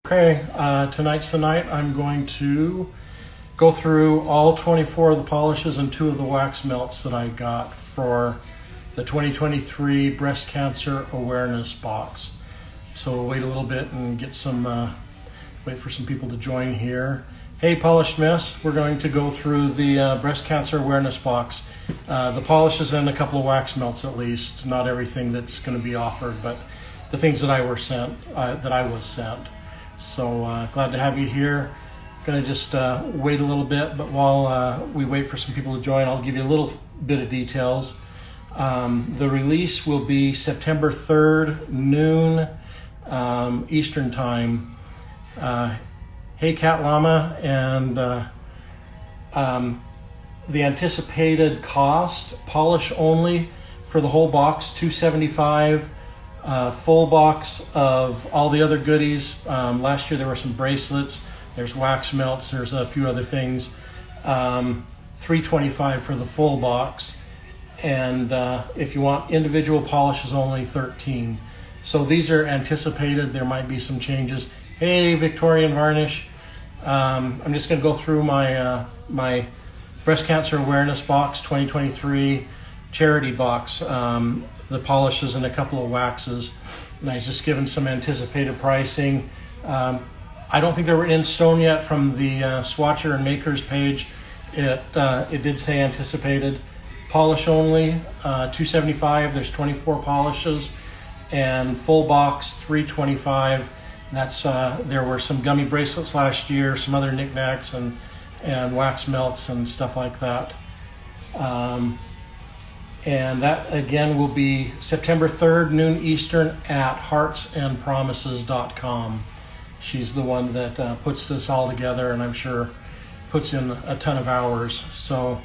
Okay, tonight's the night. I'm going to go through all 24 of the polishes and 2 of the wax melts that I got for the 2023 Breast Cancer Awareness Box. So we'll wait a little bit and get some, wait for some people to join here. Hey, Polished Mess, we're going to go through the Breast Cancer Awareness Box. The polishes and a couple of wax melts at least. Not everything that's going to be offered, but the things that I was sent. So glad to have you here. Gonna just wait a little bit, but while we wait for some people to join, I'll give you a little bit of details. The release will be September 3rd, noon Eastern time. Hey Cat Llama, and the anticipated cost, polish only for the whole box, $275. Full box of all the other goodies. Last year there were some bracelets, there's wax melts, there's a few other things. $325 for the full box, and if you want individual polishes only, $13. So these are anticipated. There might be some changes. Hey Victorian Varnish, I'm just going to go through my my Breast Cancer Awareness Box 2023 charity box. The polishes and a couple of waxes, and I was just given some anticipated pricing. I don't think they were in stone yet from the swatcher and makers page. It did say anticipated. Polish only, $275. There's 24 polishes, and full box $325. That's there were some gummy bracelets last year, some other knickknacks and wax melts and stuff like that. And that again will be September 3rd, noon Eastern at heartsandpromises.com. She's the one that puts this all together, and I'm sure puts in a ton of hours. So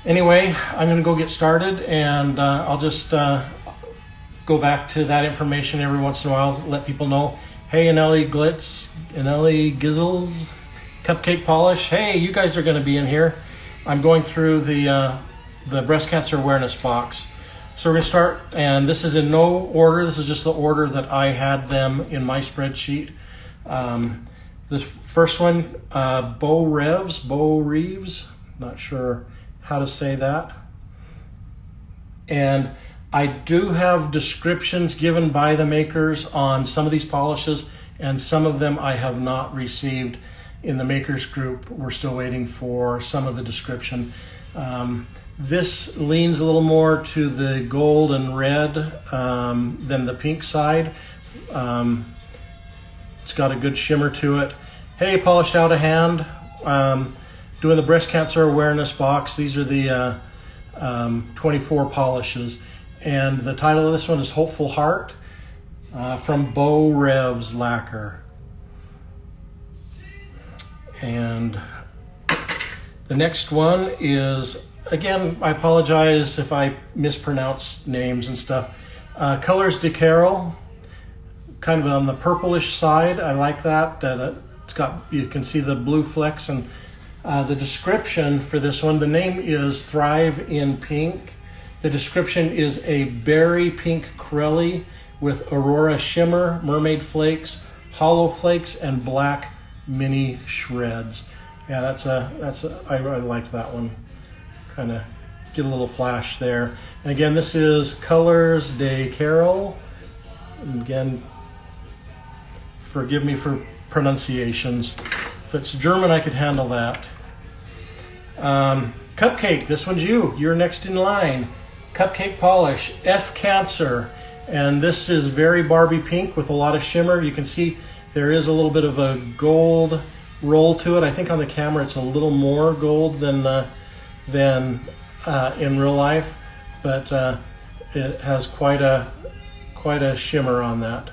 anyway, I'm going to go get started, and I'll just go back to that information every once in a while, let people know. Hey, Anelli Glitz, Anelli Gizzles, Cupcake Polish. Hey, you guys are going to be in here. I'm going through the Breast Cancer Awareness Box. So we're going to start, and this is in no order. This is just the order that I had them in my spreadsheet. This first one, Bo Reeves, not sure how to say that. And I do have descriptions given by the makers on some of these polishes, and some of them I have not received in the makers group. We're still waiting for some of the description. This leans a little more to the gold and red than the pink side. It's got a good shimmer to it. Hey, Polished Out of Hand, doing the Breast Cancer Awareness Box. These are the 24 polishes. And the title of this one is Hopeful Heart from Bo Revs Lacquer. And the next one is, again, I apologize if I mispronounce names and stuff. Colors de Carol, kind of on the purplish side. I like that. It's got, you can see the blue flecks, and the description for this one, the name is Thrive in Pink. The description is a berry pink Corelli with Aurora shimmer, mermaid flakes, hollow flakes, and black mini shreds. Yeah, I liked that one. Kind of get a little flash there. And again, this is Colors de Carol. And again, forgive me for pronunciations. If it's German, I could handle that. Cupcake, this one's you. You're next in line. Cupcake Polish, F Cancer. And this is very Barbie pink with a lot of shimmer. You can see there is a little bit of a gold roll to it. I think on the camera it's a little more gold than in real life, but it has quite a shimmer on that.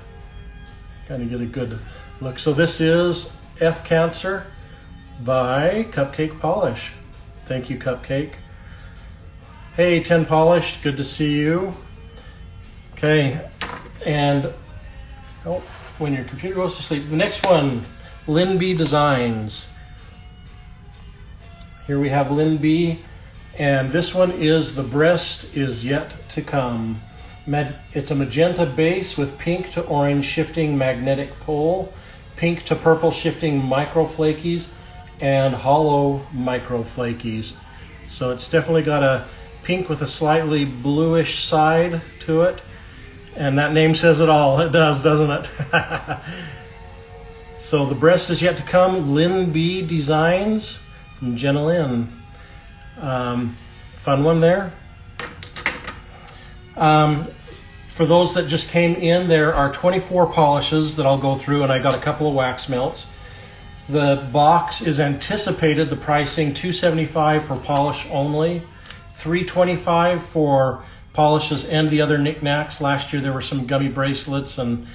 Kind of get a good look. So this is F Cancer by Cupcake Polish. Thank you, Cupcake. Hey, 10 Polish, good to see you. Okay, and when your computer goes to sleep, the next one, Lynn B Designs. Here we have Lynn B, and this one is The Breast Is Yet to Come. It's a magenta base with pink to orange shifting magnetic pole. pink to purple shifting microflakies and hollow microflakies. So it's definitely got a pink with a slightly bluish side to it. And that name says it all. It does, doesn't it? So the breast is yet to come. Lynn B Designs from Jenna Lynn. Fun one there. For those that just came in, there are 24 polishes that I'll go through, and I got a couple of wax melts. The box is anticipated, the pricing, $275 for polish only, $325 for polishes and the other knickknacks. Last year there were some gummy bracelets and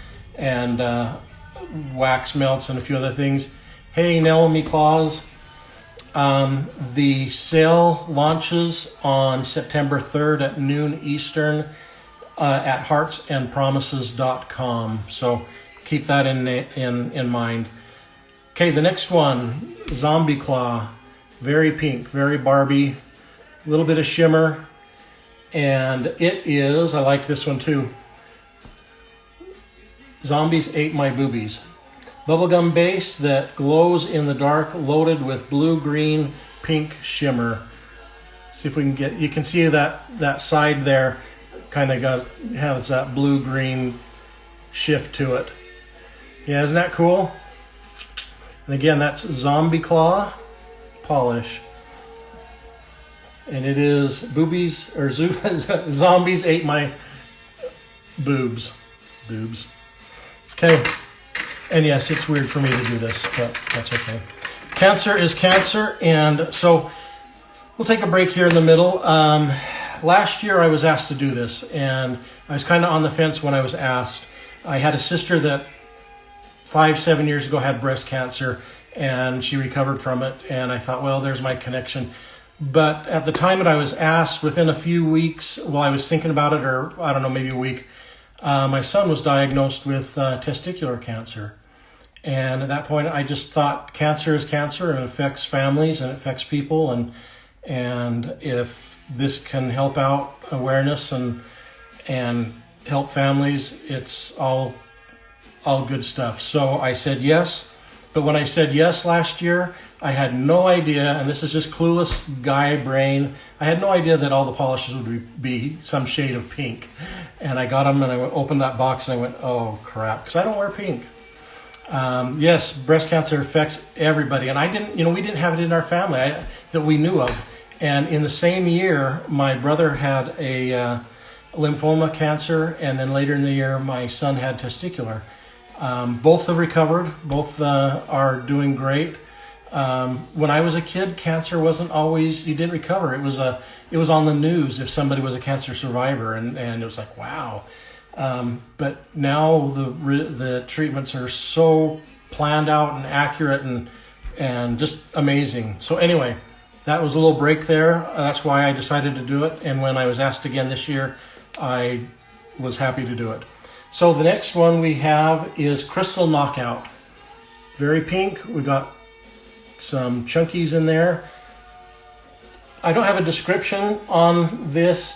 wax melts and a few other things. Hey, Naomi Claus. The sale launches on September 3rd at noon Eastern at heartsandpromises.com. So keep that in mind. Okay, the next one, Zombie Claw. Very pink, very Barbie, a little bit of shimmer. And it is, I like this one too, Zombies Ate My Boobies. Bubblegum base that glows in the dark, loaded with blue, green, pink shimmer. See if we can get, you can see that side there kind of has that blue-green shift to it. Yeah, isn't that cool? And again, that's Zombie Claw polish. And it is boobies, or zombies ate my boobs. Okay. And yes, it's weird for me to do this, but that's okay. Cancer is cancer, and so we'll take a break here in the middle. Last year I was asked to do this, and I was kind of on the fence when I was asked. I had a sister that 5-7 years ago had breast cancer, and she recovered from it, and I thought, well, there's my connection. But at the time that I was asked, within a few weeks, while I was thinking about it, or I don't know, maybe a week, my son was diagnosed with testicular cancer. And at that point, I just thought cancer is cancer, and it affects families and it affects people. And if this can help out awareness and help families, it's all good stuff. So I said yes. But when I said yes last year, I had no idea, and this is just clueless guy brain, I had no idea that all the polishes would be some shade of pink. And I got them, and I opened that box, and I went, oh crap, because I don't wear pink. Yes, breast cancer affects everybody, and we didn't have it in our family that we knew of. And in the same year, my brother had a lymphoma cancer, and then later in the year, my son had testicular. Both have recovered. Both are doing great. When I was a kid, cancer wasn't always, you didn't recover. It was on the news if somebody was a cancer survivor, and it was like, wow. But now the treatments are so planned out and accurate and just amazing. So anyway, that was a little break there. That's why I decided to do it. And when I was asked again this year, I was happy to do it. So the next one we have is Crystal Knockout. Very pink. We got some chunkies in there. I don't have a description on this.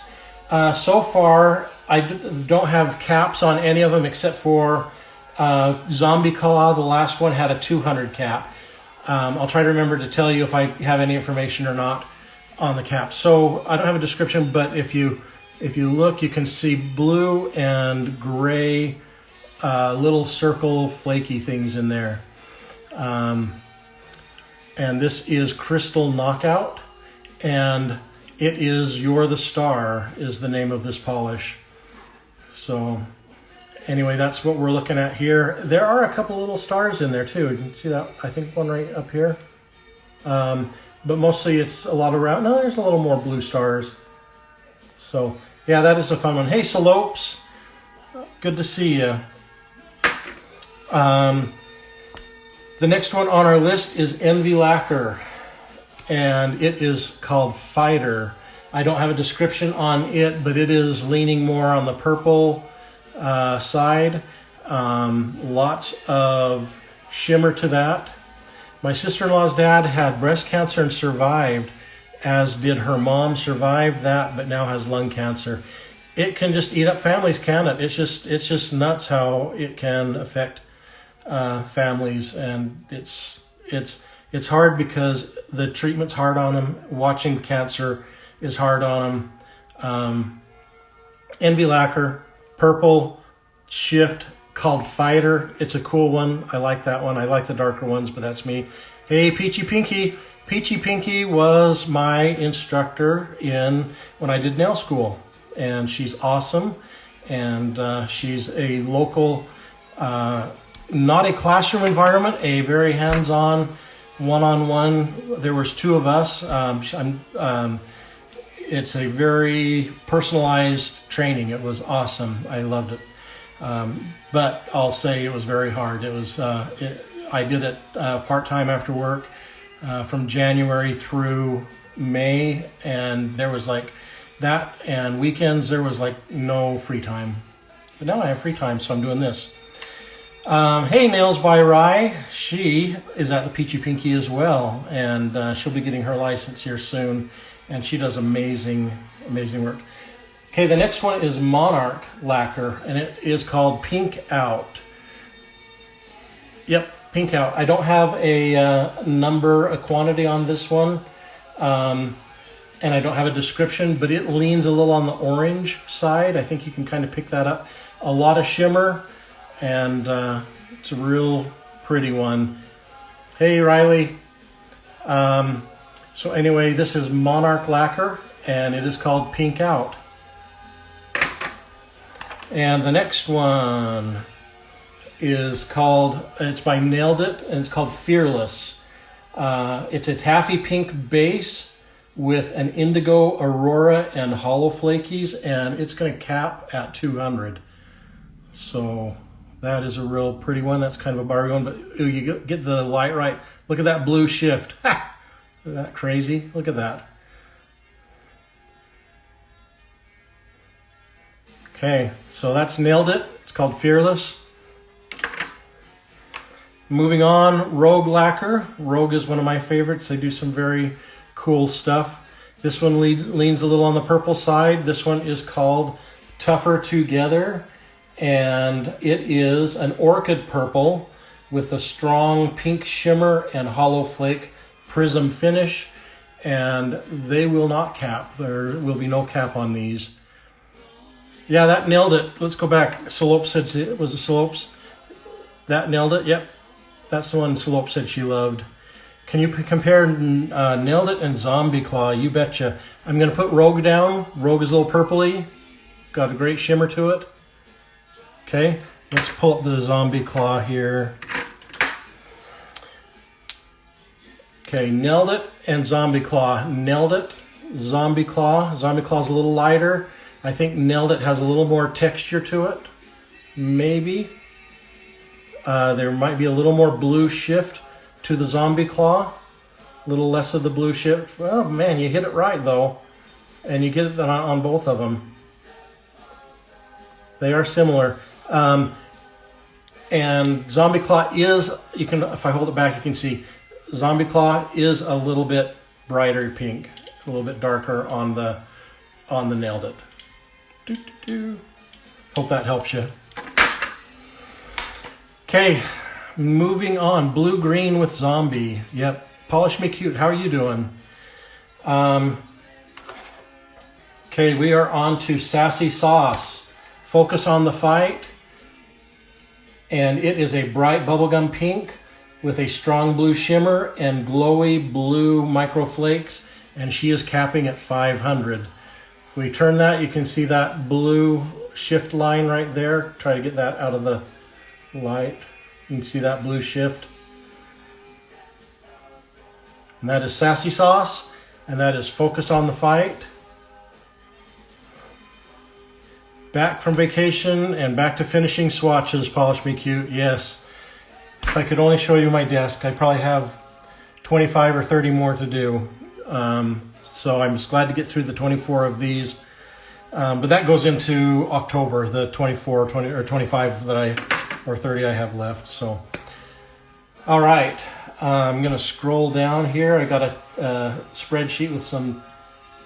So far, I don't have caps on any of them except for Zombie Claw. The last one had a 200 cap. I'll try to remember to tell you if I have any information or not on the cap. So I don't have a description, but if you look, you can see blue and gray little circle flaky things in there. And this is Crystal Knockout, and it is You're the Star is the name of this polish. So anyway, that's what we're looking at here. There are a couple little stars in there too. You can see that, I think one right up here. But mostly it's a lot around. No, there's a little more blue stars. So yeah, that is a fun one. Hey, Salopes, good to see you. The next one on our list is Envy Lacquer, and it is called Fighter. I don't have a description on it, but it is leaning more on the purple side. Lots of shimmer to that. My sister-in-law's dad had breast cancer and survived, as did her mom. Survived that, but now has lung cancer. It can just eat up families, can it? It's just nuts how it can affect families, and it's hard because the treatment's hard on them. Watching cancer is hard on them. Envy lacquer, purple shift called Fighter. It's a cool one. I like that one. I like the darker ones, but that's me. Hey, Peachy Pinky. Peachy Pinky was my instructor when I did nail school, and she's awesome. And she's a local, not a classroom environment, a very hands-on, one-on-one. There was 2 of us. It's a very personalized training. It was awesome. I loved it. But I'll say it was very hard. It was. I did it part-time after work from January through May, and there was like that, and weekends there was like no free time. But now I have free time, so I'm doing this. Hey, Nails by Rye. She is at the Peachy Pinky as well, and she'll be getting her license here soon, and she does amazing work. Okay, the next one is Monarch Lacquer, and it is called Pink Out. Yep, Pink Out. I don't have a quantity on this one, and I don't have a description, but it leans a little on the orange side. I think you can kind of pick that up. A lot of shimmer, and it's a real pretty one. Hey, Riley. So anyway, this is Monarch Lacquer, and it is called Pink Out. And the next one is it's by Nailed It, and it's called Fearless. It's a taffy pink base with an indigo aurora and hollow flakies, and it's going to cap at 200. So that is a real pretty one. That's kind of a bar one, but you get the light right. Look at that blue shift. Ha! Isn't that crazy? Look at that. Okay, so that's Nailed It. It's called Fearless. Moving on, Rogue Lacquer. Rogue is one of my favorites. They do some very cool stuff. This one leans a little on the purple side. This one is called Tougher Together, and it is an orchid purple with a strong pink shimmer and hollow flake prism finish, and they will not cap. There will be no cap on these. Yeah, that nailed it. Let's go back. Salope said it was the Salopes. That nailed it. Yep. That's the one Salope said she loved. Can you compare Nailed It and Zombie Claw? You betcha. I'm going to put Rogue down. Rogue is a little purpley. Got a great shimmer to it. Okay. Let's pull up the Zombie Claw here. Okay, Nailed It and Zombie Claw. Nailed It, Zombie Claw. Zombie Claw's a little lighter. I think Nailed It has a little more texture to it. Maybe. There might be a little more blue shift to the Zombie Claw. A little less of the blue shift. Oh man, you hit it right though. And you get it on both of them. They are similar. And Zombie Claw is, if I hold it back, you can see Zombie Claw is a little bit brighter pink, a little bit darker on the Nailed It. Hope that helps you. Okay, moving on. Blue green with Zombie. Yep. Polish Me Cute. How are you doing? Okay, we are on to Sassy Sauce. Focus on the Fight. And it is a bright bubblegum pink with a strong blue shimmer and glowy blue microflakes. And she is capping at 500. If we turn that, you can see that blue shift line right there. Try to get that out of the light. You can see that blue shift. And that is Sassy Sauce. And that is Focus on the Fight. Back from vacation and back to finishing swatches, Polish Me Cute. Yes. If I could only show you my desk, I probably have 25 or 30 more to do. So I'm just glad to get through the 24 of these. But that goes into October, the 24, 20, or 25 or 30 I have left. So, all right. I'm going to scroll down here. I got a spreadsheet with some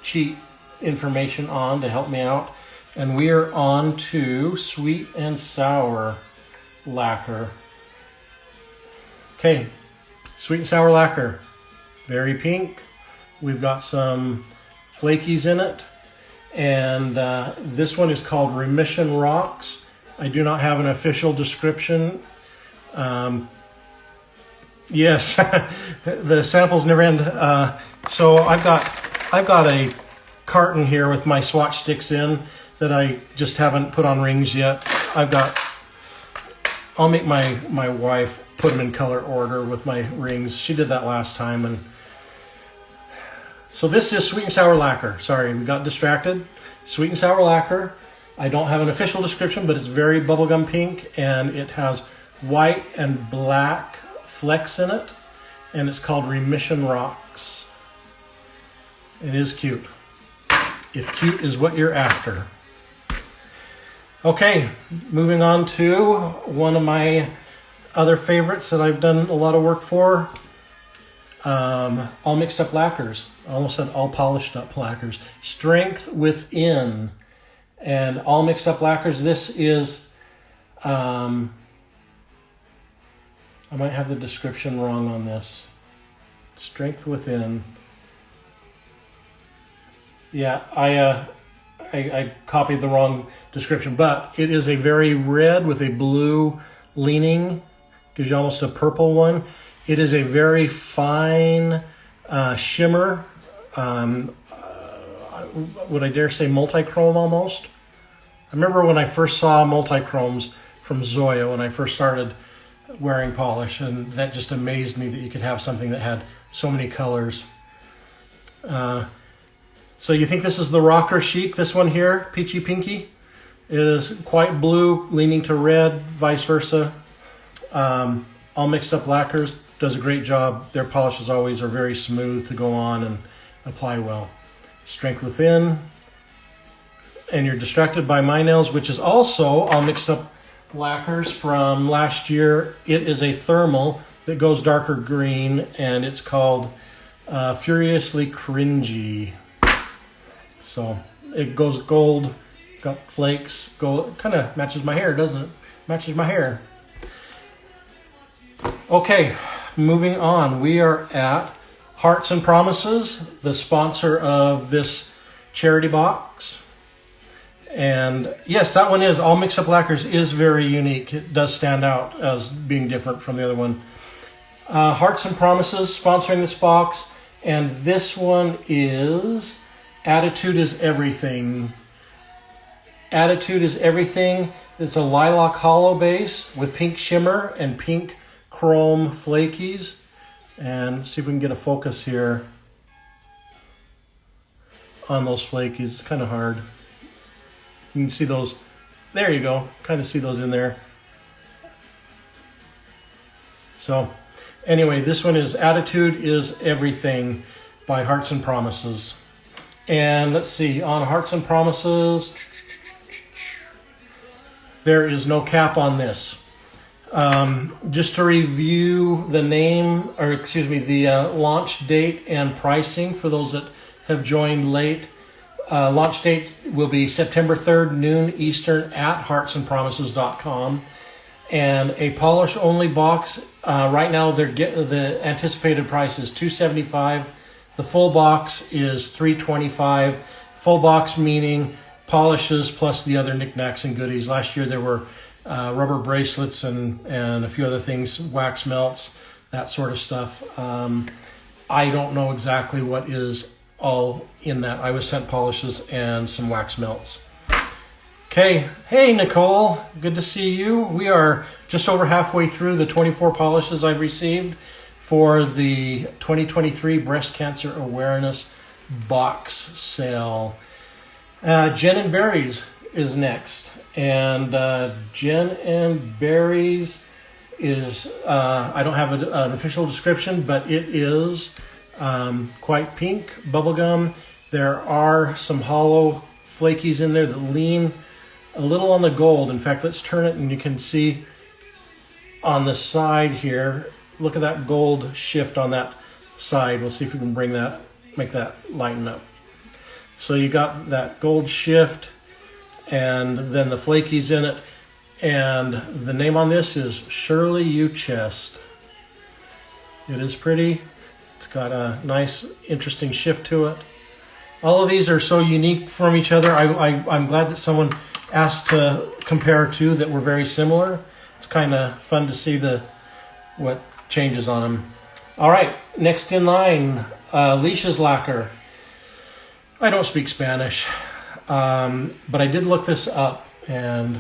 cheat information on to help me out. And we are on to Sweet and Sour Lacquer. Okay, sweet and sour lacquer, very pink. We've got some flakies in it, and this one is called Remission Rocks. I do not have an official description. Yes, the samples never end. So I've got a carton here with my swatch sticks in that I just haven't put on rings yet. I'll make my wife put them in color order with my rings. She did that last time. And so this is sweet and sour lacquer. Sorry, we got distracted. Sweet and sour lacquer. I don't have an official description, but it's very bubblegum pink, and it has white and black flecks in it, and it's called Remission Rocks. It is cute, if cute is what you're after. Okay, moving on to one of my other favorites that I've done a lot of work for. All mixed up lacquers. I almost said all polished up lacquers. Strength Within. And all mixed up lacquers. This is, I might have the description wrong on this. Strength Within. Yeah, I copied the wrong description, but it is a very red with a blue leaning. Gives you almost a purple one. It is a very fine shimmer. Would I dare say multi-chrome almost? I remember when I first saw multi-chromes from Zoya when I first started wearing polish, and that just amazed me that you could have something that had so many colors. So you think this is the Rocker Chic, this one here, Peachy Pinky? It is quite blue, leaning to red, vice versa. All mixed up lacquers, does a great job. Their polishes always are very smooth to go on and apply well. Strength Within. And you're distracted by my nails, which is also all mixed up lacquers from last year. It is a thermal that goes darker green, and it's called Furiously Cringy. So it goes gold, got flakes, gold. Kind of matches my hair, doesn't it? Matches my hair. Okay, moving on. We are at Hearts and Promises, the sponsor of this charity box. And yes, that one is all mixed up lacquers, is very unique. It does stand out as being different from the other one. Hearts and Promises sponsoring this box, and this one is Attitude is Everything. Attitude is Everything. It's a lilac hollow base with pink shimmer and pink chrome flakies. And let's see if we can get a focus here on those flakies. It's kind of hard. You can see those. There you go. Kind of see those in there. So anyway, this one is Attitude is Everything by Hearts and Promises. And let's see, on Hearts and Promises, there is no cap on this. Just to review the name, or excuse me, the launch date and pricing for those that have joined late. Launch date will be September 3rd, noon Eastern at heartsandpromises.com. And a polish only box, right now the anticipated price is $275. The full box is $325. Full box meaning polishes plus the other knickknacks and goodies. Last year there were rubber bracelets and a few other things, wax melts, that sort of stuff. I don't know exactly what is all in that. I was sent polishes and some wax melts. Okay, hey Nicole, good to see you. We are just over halfway through the 24 polishes I've received for the 2023 Breast Cancer Awareness Box Sale. Jen and Berries is next. And Jen and Berries is, I don't have an official description, but it is quite pink, bubblegum. There are some hollow flakies in there that lean a little on the gold. In fact, let's turn it and you can see on the side here, look at that gold shift on that side. We'll see if we can make that lighten up. So you got that gold shift and then the flakies in it. And the name on this is Shirley U Chest. It is pretty. It's got a nice, interesting shift to it. All of these are so unique from each other. I'm glad that someone asked to compare two that were very similar. It's kind of fun to see what changes on them. All right, next in line, Leish's Lacquer. I don't speak Spanish, but I did look this up, and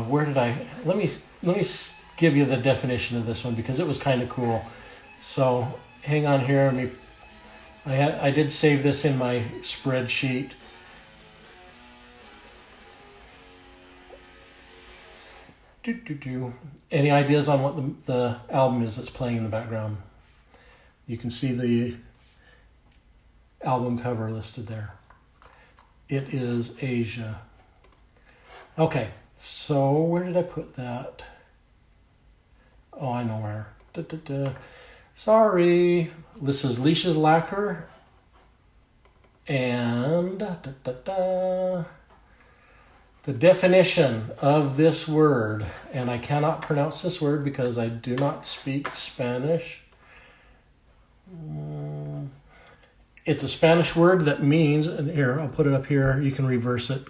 where did I? Let me give you the definition of this one because it was kind of cool. So hang on here. I did save this in my spreadsheet. Any ideas on what the album is that's playing in the background? You can see the album cover listed there. It is Asia. Okay, so where did I put that? Oh, I know where. Sorry. This is Leish's Lacquer. And the definition of this word, and I cannot pronounce this word because I do not speak Spanish. It's a Spanish word that means, and here, I'll put it up here, you can reverse it.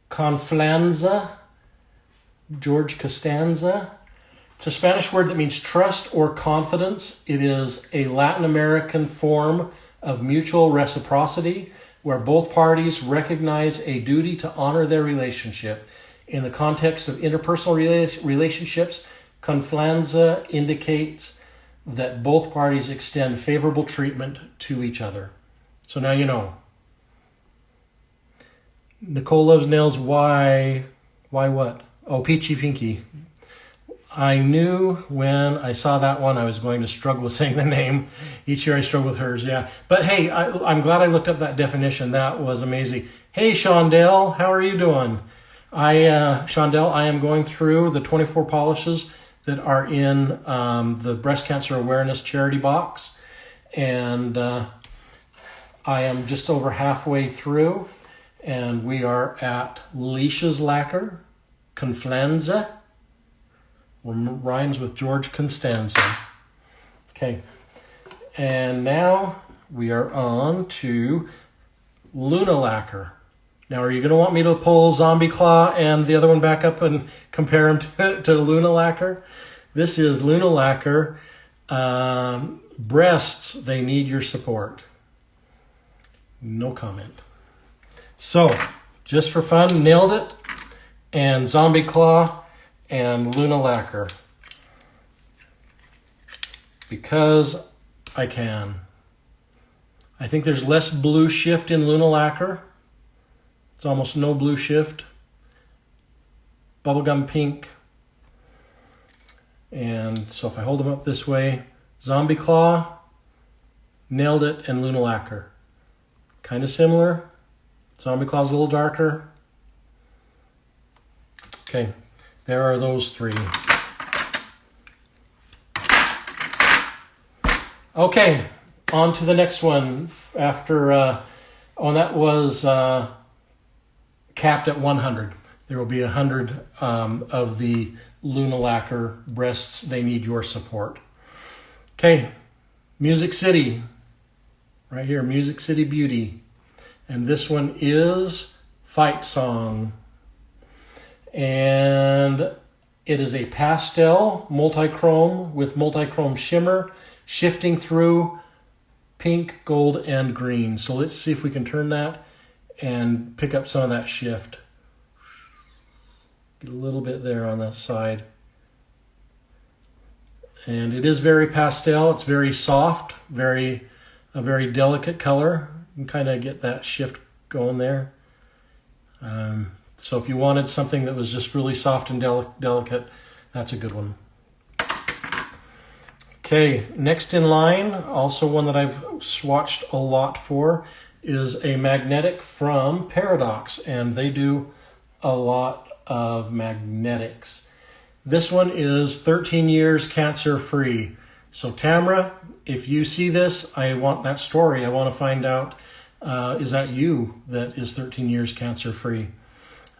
Confianza, George Costanza. It's a Spanish word that means trust or confidence. It is a Latin American form of mutual reciprocity where both parties recognize a duty to honor their relationship. In the context of interpersonal relationships, confianza indicates that both parties extend favorable treatment to each other. So now you know. Nicole Loves Nails, why what? Oh, Peachy Pinky. I knew when I saw that one I was going to struggle with saying the name. Each year I struggle with hers, yeah. But hey, I'm glad I looked up that definition. That was amazing. Hey, Shondell, how are you doing? Shondell, I am going through the 24 polishes that are in the Breast Cancer Awareness Charity Box. And I am just over halfway through. And we are at Leish's Lacquer, Confianza. Rhymes with George Costanza. Okay. And now we are on to Luna Lacquer. Now, are you going to want me to pull Zombie Claw and the other one back up and compare them to Luna Lacquer? This is Luna Lacquer. Breasts, they need your support. No comment. So, just for fun, nailed it. And Zombie Claw and Luna Lacquer. Because I can. I think there's less blue shift in Luna Lacquer. It's almost no blue shift. Bubblegum pink. And so if I hold them up this way, Zombie Claw, nailed it, and Luna Lacquer. Kind of similar. Zombie Claw's a little darker. Okay, there are those three. Okay, on to the next one. After, that was capped at 100. There will be 100 of the Luna Lacquer breasts. They need your support. Okay, Music City. Right here, Music City Beauty. And this one is Fight Song. And it is a pastel multi-chrome with multi-chrome shimmer shifting through pink, gold, and green. So let's see if we can turn that and pick up some of that shift. Get a little bit there on that side. And it is very pastel. It's very soft, a very delicate color. You can kind of get that shift going there. So if you wanted something that was just really soft and delicate, that's a good one. Okay, next in line, also one that I've swatched a lot for, is a magnetic from Paradox, and they do a lot of magnetics. This one is 13 years cancer-free. So Tamara, if you see this, I want that story. I want to find out, is that you that is 13 years cancer-free?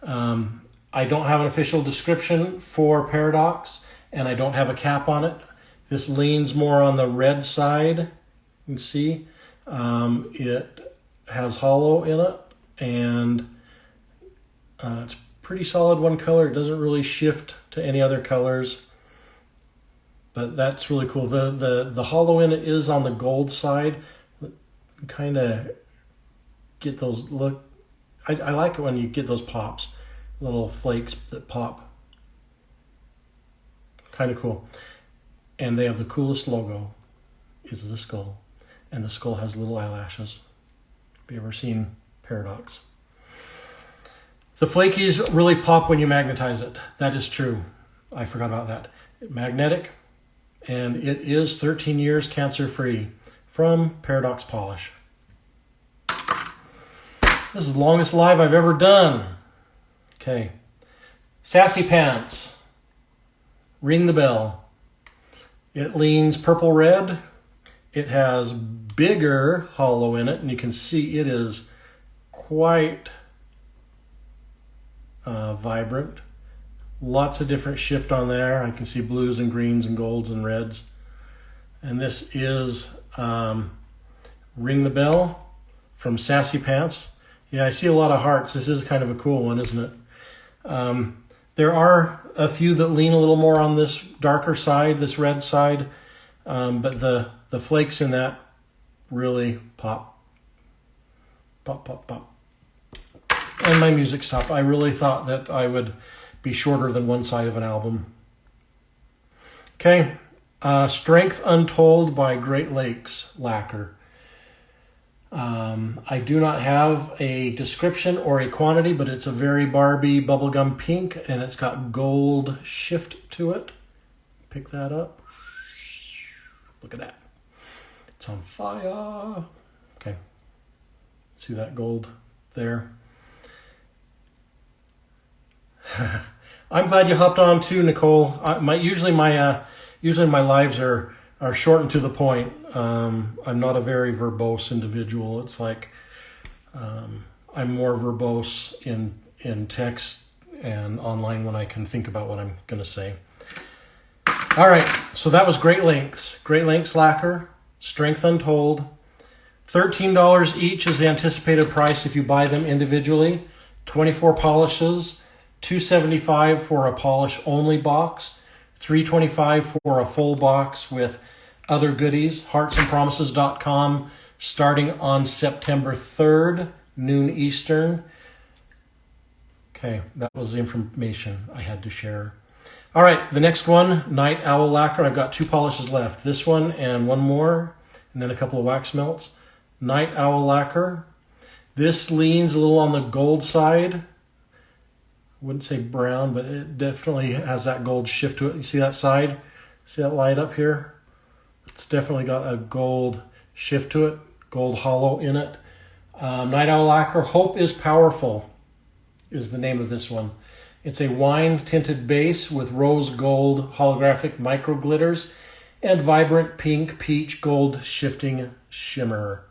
I don't have an official description for Paradox, and I don't have a cap on it. This leans more on the red side. You can see it has hollow in it, and it's pretty solid one color. It doesn't really shift to any other colors, but that's really cool. The hollow in it is on the gold side. Kind of get those look. I like it when you get those pops, little flakes that pop. Kind of cool. And they have the coolest logo. Is the skull, and the skull has little eyelashes. Have you ever seen Paradox? The flakies really pop when you magnetize it. That is true. I forgot about that. Magnetic, and it is 13 years cancer-free from Paradox Polish. This is the longest live I've ever done. Okay. Sassy Pants. Ring the Bell. It leans purple-red. It has bigger hollow in it, and you can see it is quite vibrant. Lots of different shift on there. I can see blues and greens and golds and reds. And this is Ring the Bell from Sassy Pants. Yeah, I see a lot of hearts. This is kind of a cool one, isn't it? There are a few that lean a little more on this darker side, this red side, but the flakes in that really pop. Pop, pop, pop. And my music stopped. I really thought that I would be shorter than one side of an album. Okay, Strength Untold by Great Lakes Lacquer. I do not have a description or a quantity, but it's a very Barbie bubblegum pink, and it's got gold shift to it. Pick that up. Look at that. It's on fire. Okay. See that gold there? I'm glad you hopped on too, Nicole. Usually my lives are short and to the point. I'm not a very verbose individual. It's like I'm more verbose in text and online when I can think about what I'm going to say. All right, so that was Great Lakes. Great Lakes Lacquer, Strength Untold. $13 each is the anticipated price if you buy them individually. 24 polishes. $275 for a polish-only box, $325 for a full box with other goodies. Heartsandpromises.com starting on September 3rd, noon Eastern. Okay, that was the information I had to share. All right, the next one, Night Owl Lacquer. I've got 2 polishes left. This one and one more, and then a couple of wax melts. Night Owl Lacquer. This leans a little on the gold side. Wouldn't say brown, but it definitely has that gold shift to it. You see that side? See that light up here? It's definitely got a gold shift to it, gold hollow in it. Night Owl Lacquer, Hope is Powerful is the name of this one. It's a wine tinted base with rose gold holographic micro glitters and vibrant pink peach gold shifting shimmer.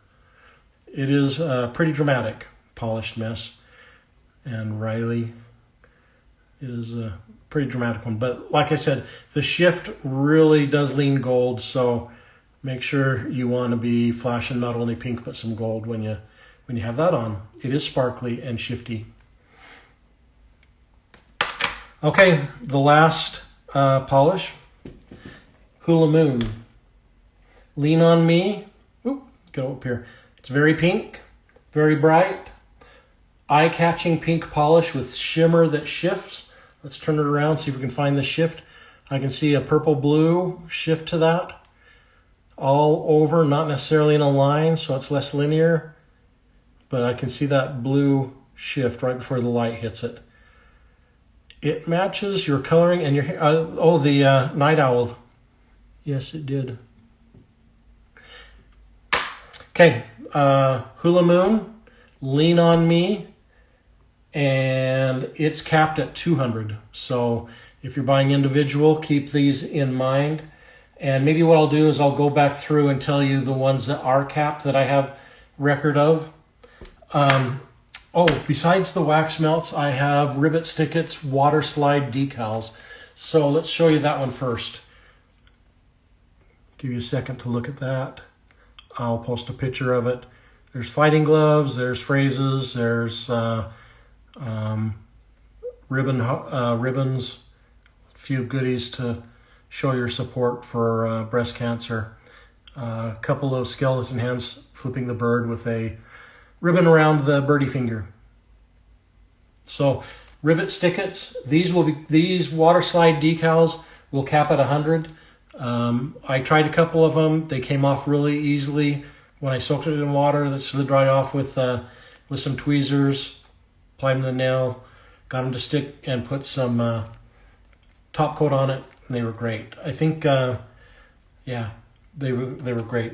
It is a pretty dramatic polished mess. And Riley, it is a pretty dramatic one. But like I said, the shift really does lean gold, so make sure you want to be flashing not only pink but some gold when you have that on. It is sparkly and shifty. Okay, the last polish, Hula Moon. Lean on Me. Oop, go up here. It's very pink, very bright, eye-catching pink polish with shimmer that shifts. Let's turn it around, see if we can find the shift. I can see a purple-blue shift to that. All over, not necessarily in a line, so it's less linear. But I can see that blue shift right before the light hits it. It matches your coloring and your hair. The Night Owl. Yes, it did. Okay, Hula Moon, Lean on Me. And it's capped at 200. So if you're buying individual, keep these in mind. And maybe what I'll do is I'll go back through and tell you the ones that are capped that I have record of. Besides the wax melts, I have Ribbit Stickets water slide decals. So let's show you that one first. Give you a second to look at that. I'll post a picture of it. There's fighting gloves, there's phrases, there's ribbons, a few goodies to show your support for breast cancer. A couple of skeleton hands flipping the bird with a ribbon around the birdie finger. So ribbit stickets, these water slide decals will cap at 100. I tried a couple of them. They came off really easily when I soaked it in water. That slid right off with some tweezers, applied them to the nail, got them to stick, and put some top coat on it, and they were great. I think, yeah, they were great.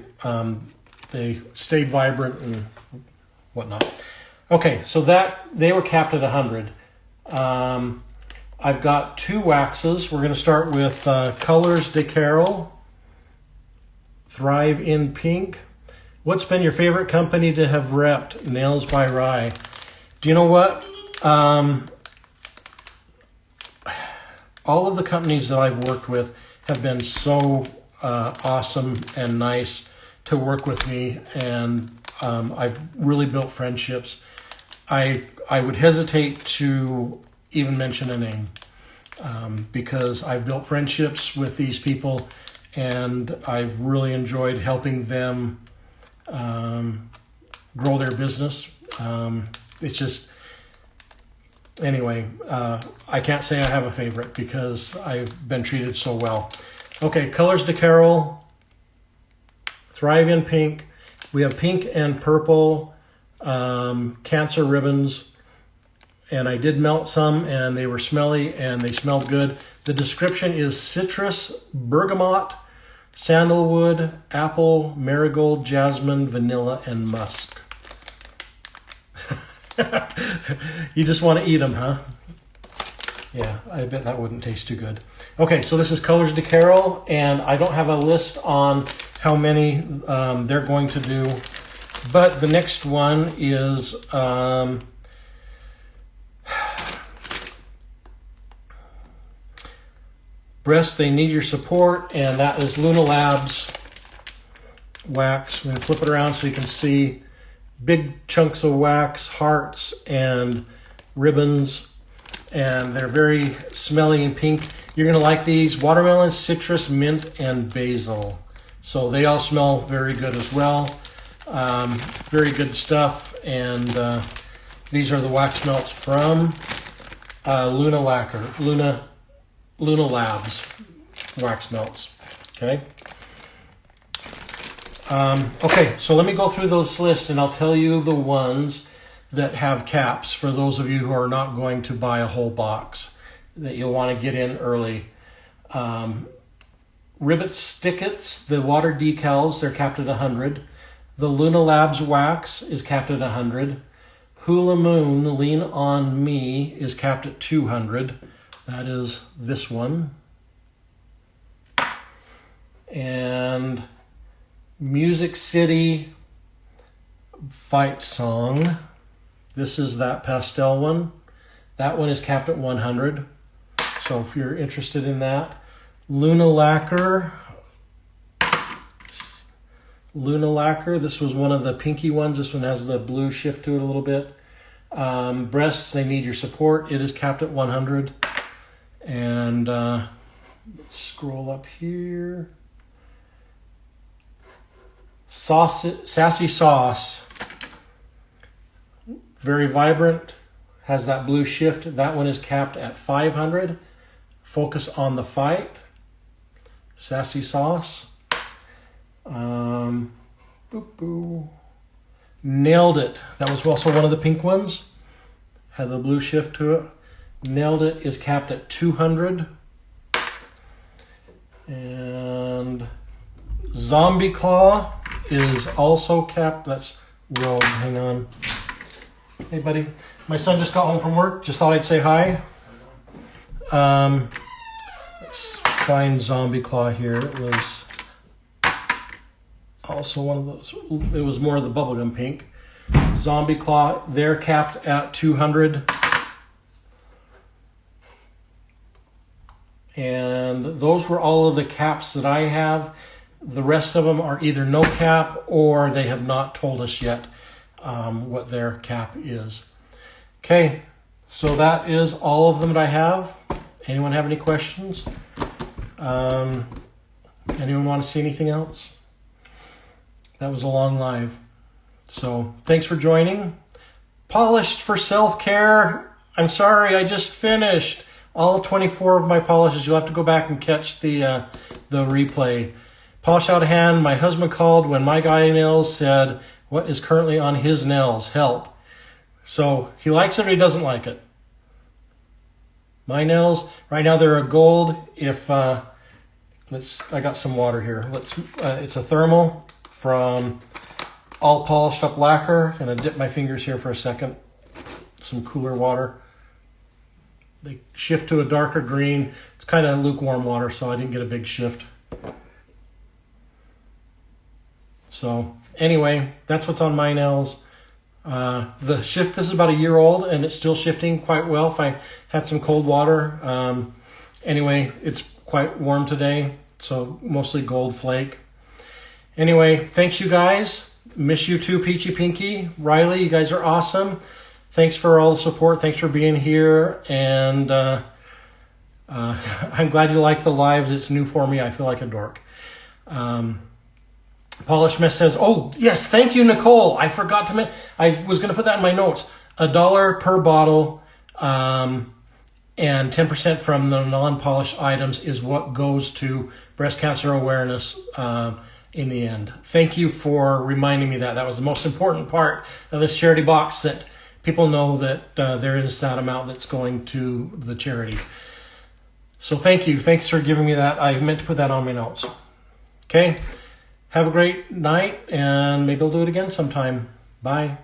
They stayed vibrant and whatnot. Okay, so they were capped at 100. I've got 2 waxes. We're going to start with Colors de Carol, Thrive in Pink. What's been your favorite company to have repped? Nails by Rye. Do you know what? All of the companies that I've worked with have been so awesome and nice to work with me, and I've really built friendships. I would hesitate to even mention a name because I've built friendships with these people, and I've really enjoyed helping them grow their business. It's just, anyway, I can't say I have a favorite because I've been treated so well. Okay, Colors de Carol, Thrive in Pink. We have pink and purple cancer ribbons, and I did melt some, and they were smelly and they smelled good. The description is citrus, bergamot, sandalwood, apple, marigold, jasmine, vanilla, and musk. You just want to eat them, huh? Yeah, I bet that wouldn't taste too good. Okay, so this is Colors de Carol, and I don't have a list on how many they're going to do, but the next one is Breast, They Need Your Support, and that is Luna Labs wax. We're going to flip it around so you can see big chunks of wax, hearts, and ribbons, and they're very smelly and pink. You're going to like these: watermelon, citrus, mint, and basil. So they all smell very good as well. Very good stuff, and these are the wax melts from Luna Labs wax melts. Okay. Okay, so let me go through those lists, and I'll tell you the ones that have caps for those of you who are not going to buy a whole box, that you'll want to get in early. Ribbit Stickets, the water decals, they're capped at 100. The Luna Labs wax is capped at 100. Hula Moon Lean On Me is capped at 200. That is this one. And Music City Fight Song. This is that pastel one. That one is capped at 100. So if you're interested in that. Luna Lacquer. This was one of the pinky ones. This one has the blue shift to it a little bit. Breasts, They Need Your Support. It is capped at 100. And let's scroll up here. Sassy Sauce. Very vibrant. Has that blue shift. That one is capped at 500. Focus on the Fight. Sassy Sauce. Nailed It. That was also one of the pink ones. Had the blue shift to it. Nailed It is capped at 200. And Zombie Claw is also capped. That's Rogue. Hang on. Hey, buddy. My son just got home from work. Just thought I'd say hi. Let's find Zombie Claw here. It was also one of those. It was more of the bubblegum pink. Zombie Claw, they're capped at 200. And those were all of the caps that I have. The rest of them are either no cap or they have not told us yet what their cap is. Okay, so that is all of them that I have. Anyone have any questions? Anyone want to see anything else? That was a long live. So thanks for joining. Polished for self-care. I'm sorry, I just finished all 24 of my polishes. You'll have to go back and catch the replay. Polish out of hand. My husband called when my guy nails said, what is currently on his nails? Help. So he likes it or he doesn't like it. My nails, right now they're a gold. If, I got some water here. It's a thermal from All Polished Up Lacquer. I'm gonna dip my fingers here for a second. Some cooler water. They shift to a darker green. It's kind of lukewarm water, so I didn't get a big shift. So anyway, that's what's on my nails. The shift, this is about a year old and it's still shifting quite well. If I had some cold water. Anyway, it's quite warm today, so mostly gold flake. Anyway, thanks you guys. Miss you too, Peachy Pinky. Riley, you guys are awesome. Thanks for all the support. Thanks for being here. And I'm glad you like the lives. It's new for me. I feel like a dork. Polish Mess says, oh, yes, thank you, Nicole. I forgot to mention, I was going to put that in my notes. $1 per bottle and 10% from the non-polished items is what goes to breast cancer awareness in the end. Thank you for reminding me that. That was the most important part of this charity box, that people know that there is that amount that's going to the charity. So thank you. Thanks for giving me that. I meant to put that on my notes. Okay. Have a great night, and maybe I'll do it again sometime. Bye.